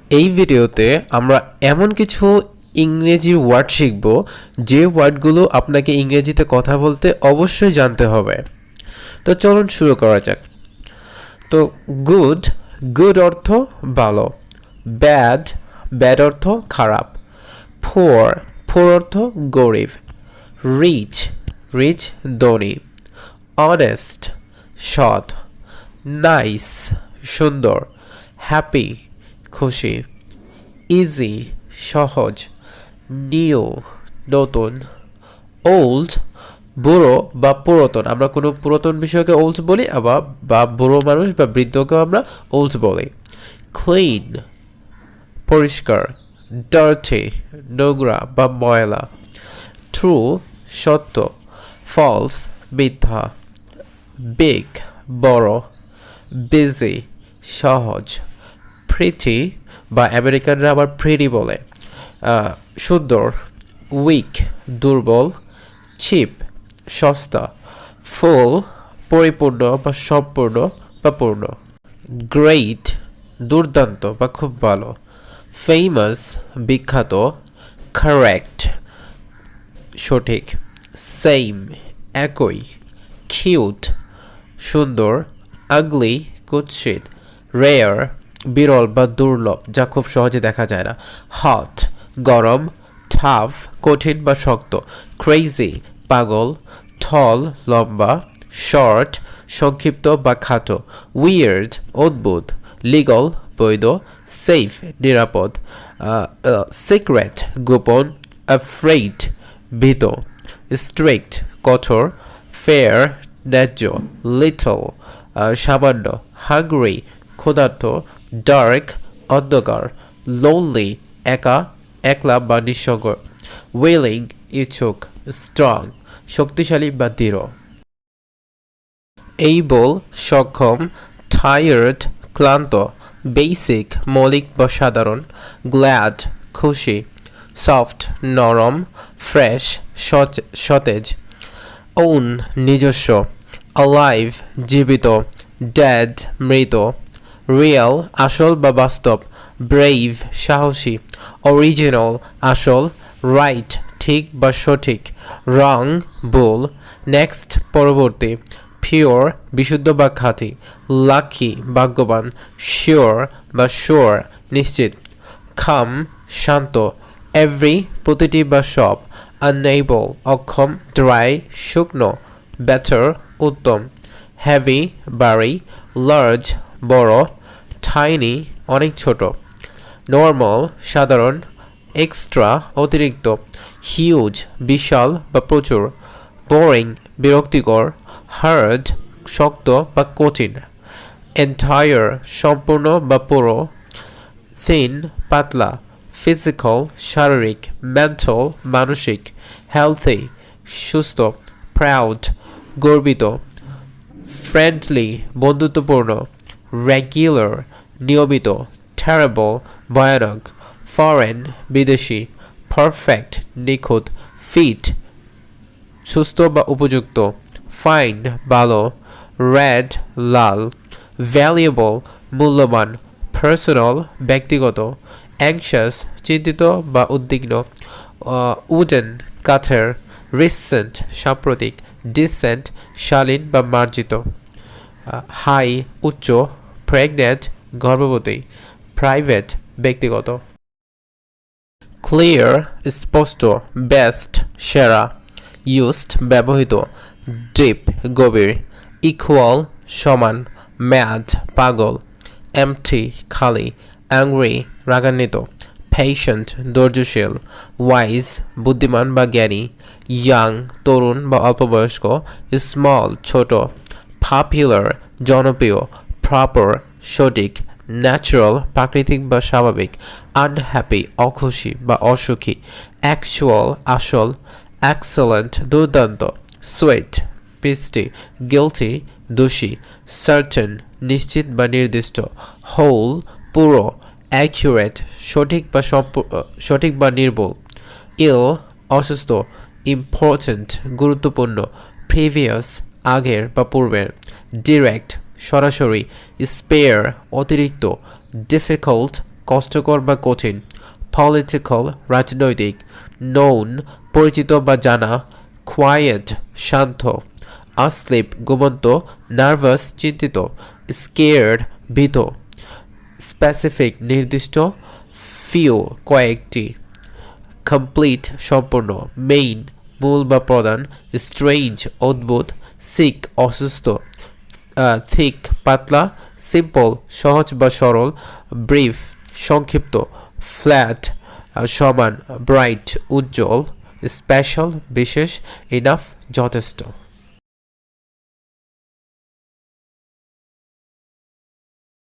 এই ভিডিওতে আমরা এমন কিছু ইংরেজি ওয়ার্ড শিখব যে ওয়ার্ডগুলো আপনাকে ইংরেজিতে কথা বলতে অবশ্যই জানতে হবে। তো চলুন শুরু করা যাক। তো গুড, গুড অর্থ ভালো। ব্যাড, ব্যাড অর্থ খারাপ। পোর, পোর অর্থ গরিব। রিচ, রিচ ধনী। অনেস্ট, সৎ। নাইস, সুন্দর। হ্যাপি, খুশি। ইজি, সহজ। নিউ, নতুন। ওল্ড, বুড়ো বা পুরাতন। আমরা কোনো পুরাতন বিষয়কে ওল্ড বলি, আবার বা বুড়ো মানুষ বা বৃদ্ধকেও আমরা ওল্ড বলি। ক্লিন, পরিষ্কার। ডার্টি, নোংরা বা ময়লা। ট্রু, সত্য। ফলস, মিথ্যা। বিগ, বড়। বিজি, সহজ। প্রিটি বা আমেরিকানরা আবার প্রিটি বলে, সুন্দর। উইক, দুর্বল। চিপ, সস্তা। ফুল, পরিপূর্ণ বা সম্পূর্ণ বা পূর্ণ। গ্রেট, দুর্দান্ত বা খুব ভালো। ফেমাস, বিখ্যাত। কারেক্ট, সঠিক। সেম, একই। কিউট, সুন্দর। আগলি, কুৎসিত। রেয়ার, বিরল বা দুর্লভ, যা খুব সহজে দেখা যায় না। হট, গরম। টাফ, কঠিন বা শক্ত। ক্রেজি, পাগল। টল, লম্বা। শর্ট, সংক্ষিপ্ত বা খাটো। উইয়ার্ড, অদ্ভুত। লিগল, বৈধ। সেফ, নিরাপদ। সিক্রেট, গোপন। অ্যাফ্রেইড, ভীত। স্ট্রিক্ট, কঠোর। ফেয়ার, ন্যায্য। লিটল, সামান্য। হাংরি, ক্ষুধার্ত। ডার্ক, অন্ধকার। লোনলি, একা, একলা বা নিঃসঙ্গ। উইলিং, ইচ্ছুক। স্ট্রং, শক্তিশালী বা দৃঢ়। এইবল, সক্ষম। টায়ার্ড, ক্লান্ত। বেসিক, মৌলিক বা সাধারণ। গ্ল্যাড, খুশি। সফট, নরম। ফ্রেশ, সতেজ। ওন, নিজস্ব। অলাইভ, জীবিত। ড্যাড, মৃত। রিয়েল, আসল বা বাস্তব। ব্রেভ, সাহসী। অরিজিনাল, আসল। রাইট, ঠিক বা সঠিক। রং, ভুল। নেক্সট, পরবর্তী। পিওর, বিশুদ্ধ বা খাঁটি। লাকি, ভাগ্যবান। শিওর বা শিওর, নিশ্চিত। খাম, শান্ত। এভরি, প্রতিটি বা সব। আনএবল, অক্ষম। ড্রাই, শুকনো। বেটার, উত্তম। হেভি, ভারী। লার্জ, বড়। টাইনি, অনেক ছোট। নর্মাল, সাধারণ। এক্সট্রা, অতিরিক্ত। হিউজ, বিশাল বা প্রচুর। বোরিং, বিরক্তিকর। হার্ড, শক্ত বা কঠিন। এন্টায়ার, সম্পূর্ণ বা পুরো। থিন, পাতলা। ফিজিক্যাল, শারীরিক। মেন্টাল, মানসিক। হেলথি, সুস্থ। প্রাউড, গর্বিত। ফ্রেন্ডলি, বন্ধুত্বপূর্ণ। রেগুলার, নিয়মিত। টেরেবল, ভয়ানক। ফরেন, বিদেশি। পারফেক্ট, নিখুঁত। ফিট, সুস্থ বা উপযুক্ত। ফাইন, ভালো। রেড, লাল। ভ্যালুয়েবল, মূল্যবান। পার্সোনাল, ব্যক্তিগত। অ্যাংশাস, চিন্তিত বা উদ্বিগ্ন। উডেন, কাঠের। রিসেন্ট, সাম্প্রতিক। ডিসেন্ট, শালীন বা মার্জিত। হাই, উচ্চ। প্রেগনেন্ট, গর্ভবতী। প্রাইভেট, ব্যক্তিগত। ক্লিয়ার, স্পষ্ট। বেস্ট, সেরা। ইউজড, ব্যবহৃত। ডিপ, গভীর। ইকুয়াল, সমান। ম্যাড, পাগল। এমটি, খালি। অ্যাংরি, রাগান্বিত। পেশেন্ট, ধৈর্যশীল। ওয়াইজ, বুদ্ধিমান বা জ্ঞানী। ইয়াং, তরুণ বা অল্পবয়স্ক। স্মল, ছোট। পপুলার, জনপ্রিয়। প্রপার, সঠিক। ন্যাচারাল, প্রাকৃতিক বা স্বাভাবিক। আনহ্যাপি, অখুশি বা অসুখী। অ্যাকচুয়াল, আসল। এক্সেলেন্ট, দুর্দান্ত। সুইট, মিষ্টি। গিলটি, দোষী। সার্টেন, নিশ্চিত বা নির্দিষ্ট। হোল, পুরো। অ্যাকুরেট, সঠিক বা নির্ভুল। ইল, অসুস্থ। ইম্পর্ট্যান্ট, গুরুত্বপূর্ণ। প্রিভিয়াস, আগের বা পূর্বের। ডিরেক্ট, সরাসরি। স্পেয়ার, অতিরিক্ত। ডিফিকাল্ট, কষ্টকর বা কঠিন, পলিটিক্যাল রাজনৈতিক, নোন পরিচিত বা জানা, কোয়াইট শান্ত, আসলিপ ঘুমন্ত, নার্ভাস চিন্তিত, স্কেয়ার্ড ভীত, স্পেসিফিক নির্দিষ্ট, ফিউ কয়েকটি, কমপ্লিট সম্পূর্ণ, মেইন মূল বা প্রধান, স্ট্রেঞ্জ অদ্ভুত, সিক অসুস্থ, থিক পাতলা, সিম্পল সহজ বা সরল, ব্রিফ সংক্ষিপ্ত, ফ্ল্যাট সমান, ব্রাইট উজ্জ্বল, স্পেশাল বিশেষ, ইনাফ যথেষ্ট।